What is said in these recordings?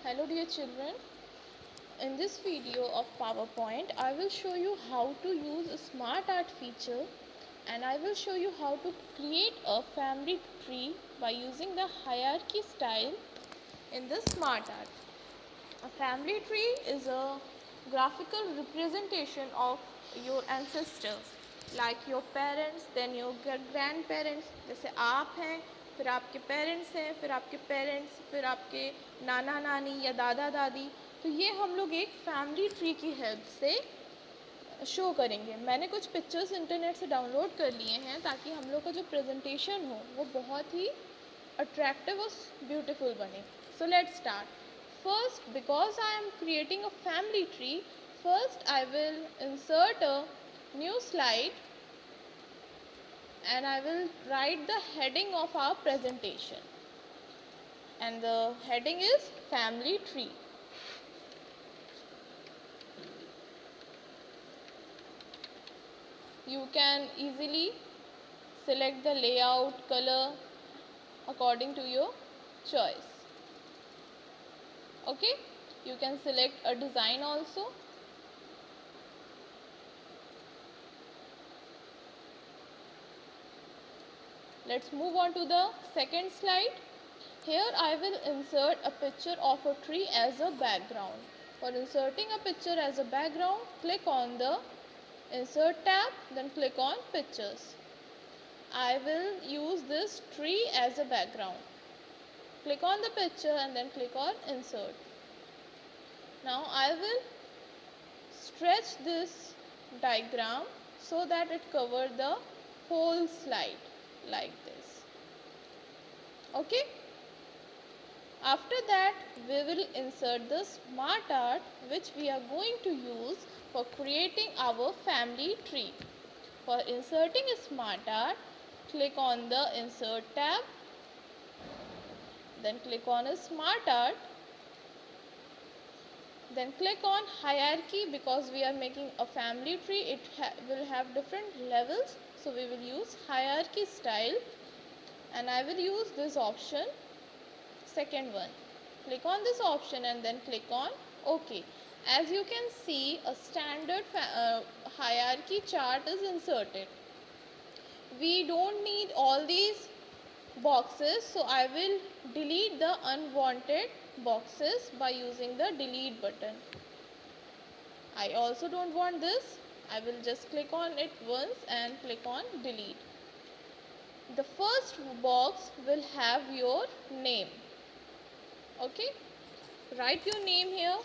Hello dear children, in this video of PowerPoint I will show you how to use a smart art feature and I will show you how to create a family tree by using the hierarchy style in the smart art. A family tree is a graphical representation of your ancestors like your parents, then your grandparents. जैसे आप हैं, फिर आपके parents हैं, फिर आपके parents, फिर आपके नाना नानी या दादा दादी. तो ये हम लोग एक फैमिली ट्री की हेल्प से शो करेंगे. मैंने कुछ पिक्चर्स इंटरनेट से डाउनलोड कर लिए हैं ताकि हम लोग का जो प्रेजेंटेशन हो वो बहुत ही अट्रैक्टिव और ब्यूटीफुल बने. So let's start. First, because I am creating a family tree, first I will insert a new slide and I will write the heading of our presentation. And the heading is family tree. You can easily select the layout, color according to your choice. Okay, you can select a design also. Let's move on to the second slide. Here I will insert a picture of a tree as a background. For inserting a picture as a background, click on the Insert tab, then click on Pictures. I will use this tree as a background. Click on the picture and then click on Insert. Now I will stretch this diagram so that it covers the whole slide like this. Okay. After that we will insert the smart art which we are going to use for creating our family tree. For inserting a smart art, click on the Insert tab, then click on a smart art, then click on hierarchy. Because we are making a family tree, it will have different levels, so we will use hierarchy style and I will use this option, second one. Click on this option and then click on OK. As you can see, a standard hierarchy chart is inserted. We don't need all these boxes, so I will delete the unwanted boxes by using the delete button. I also don't want this. I will just click on it once and click on delete. The first box will have your name. Okay, write your name here.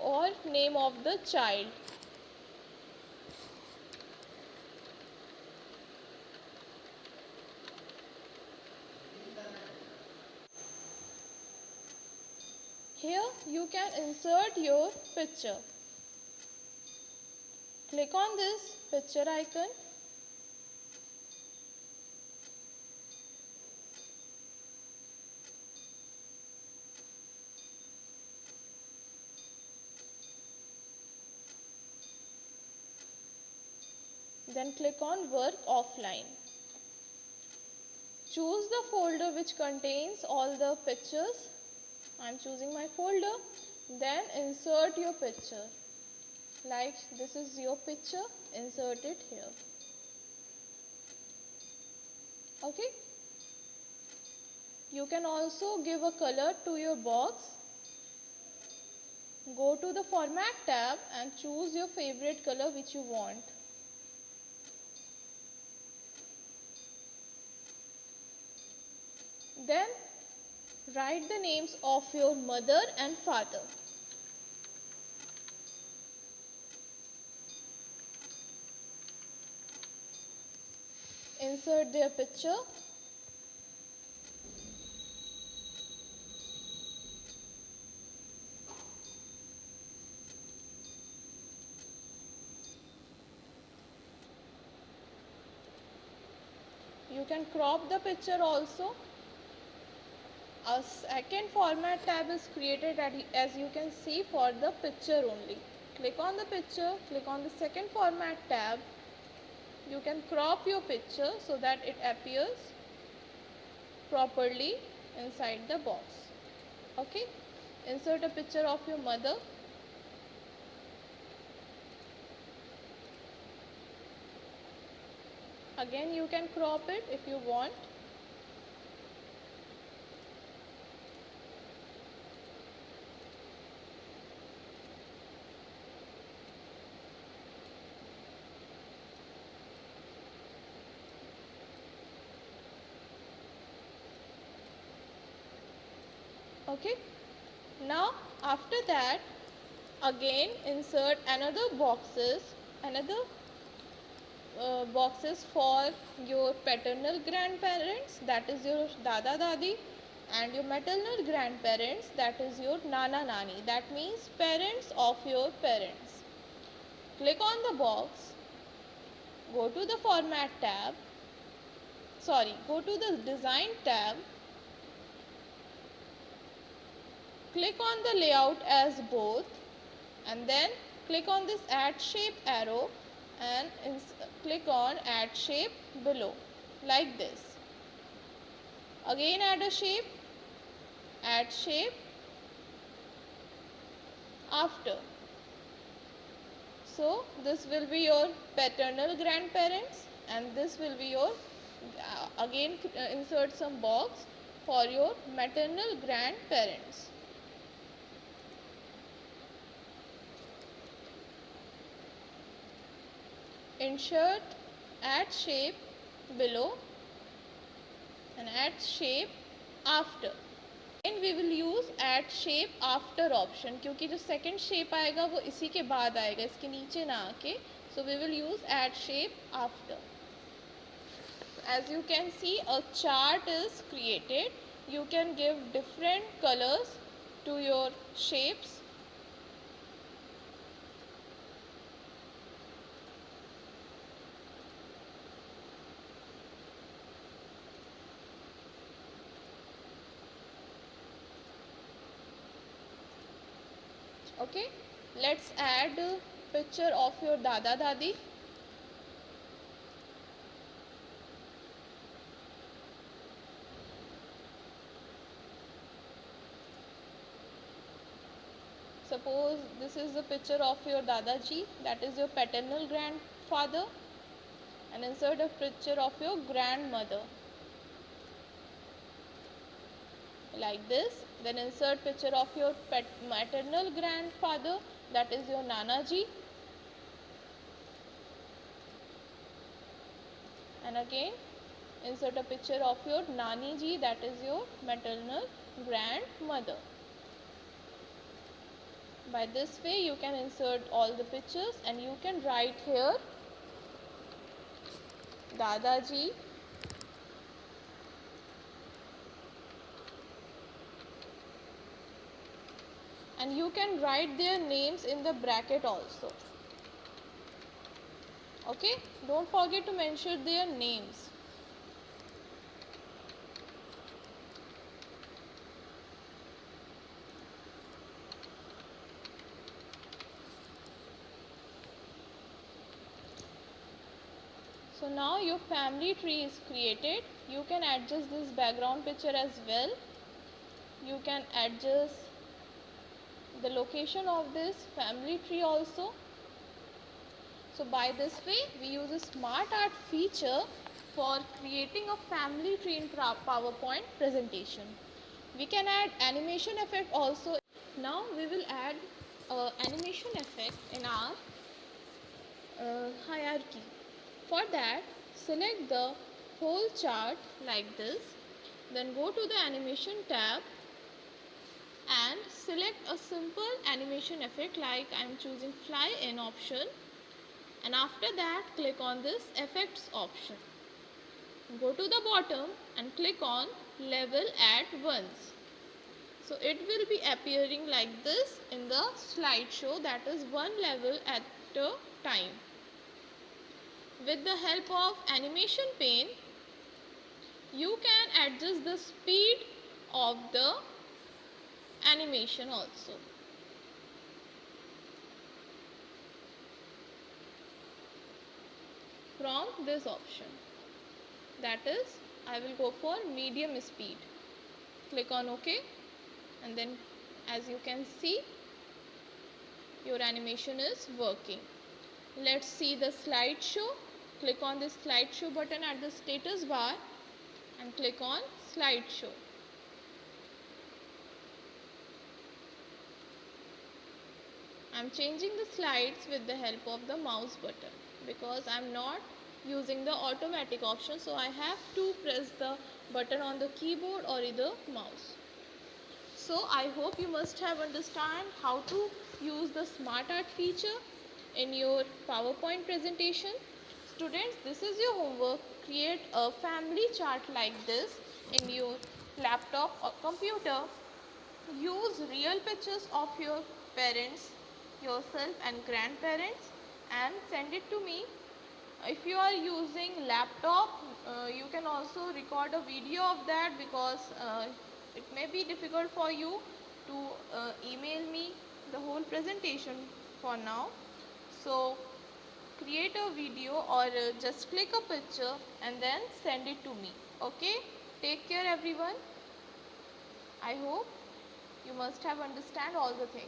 Or name of the child. Here you can insert your picture. Click on this picture icon. Then click on Work Offline. Choose the folder which contains all the pictures. I am choosing my folder. Then insert your picture. Like this is your picture, insert it here. Okay. You can also give a color to your box. Go to the Format tab and choose your favorite color which you want. Then write the names of your mother and father. Insert their picture. You can crop the picture also. A second Format tab is created as you can see for the picture only. Click on the picture, click on the second Format tab. you can crop your picture so that it appears properly inside the box. Okay, insert a picture of your mother. Again, you can crop it if you want. Okay, now after that, again insert another boxes for your paternal grandparents, that is your dada dadi, and your maternal grandparents, that is your nana nani, that means parents of your parents. Click on the box, go to the format tab, go to the design tab, click on the layout as both, and then click on this add shape arrow and click on add shape below, like this. Again add shape after. So this will be your paternal grandparents, and this will be your again insert some box for your maternal grandparents. Insert add shape below and add shape after. And we will use add shape after option, क्योंकि जो second shape आएगा वो इसी के बाद आएगा, इसके नीचे ना आके. So we will use add shape after. As you can see, a chart is created. You can give different colors to your shapes. Okay, let's add a picture of your dada dadi. Suppose this is the picture of your dadaji, that is your paternal grandfather, and insert a picture of your grandmother, like this. Then insert picture of your maternal grandfather, that is your nanaji, and again insert a picture of your nani ji, that is your maternal grandmother. By this way you can insert all the pictures, and you can write here Dadaji, and you can write their names in the bracket also. Okay, don't forget to mention their names. So now your family tree is created. You can adjust this background picture as well. You can adjust the location of this family tree also. So by this way we use a smart art feature for creating a family tree in PowerPoint presentation. We can add animation effect also. Now we will add animation effect in our hierarchy. For that, select the whole chart like this, then go to the animation tab and select a simple animation effect, like I am choosing fly in option, and after that click on this effects option. Go to the bottom and click on level at once. So it will be appearing like this in the slideshow, that is one level at a time. With the help of animation pane, you can adjust the speed of the animation also. from this option. That is, I will go for medium speed. Click on OK, and then as you can see, your animation is working. Let's see the slideshow. Click on this slideshow button at the status bar and click on slideshow. I'm changing the slides with the help of the mouse button because I'm not using the automatic option, so I have to press the button on the keyboard or either mouse. So I hope you must have understand how to use the Smart Art feature in your PowerPoint presentation. Students, this is your homework. Create a family chart like this in your laptop or computer. Use real pictures of your parents, yourself and grandparents, and send it to me. If you are using laptop, you can also record a video of that because it may be difficult for you to email me the whole presentation for now. So create a video or just click a picture and then send it to me. Okay, take care everyone. I hope you must have understand all the things.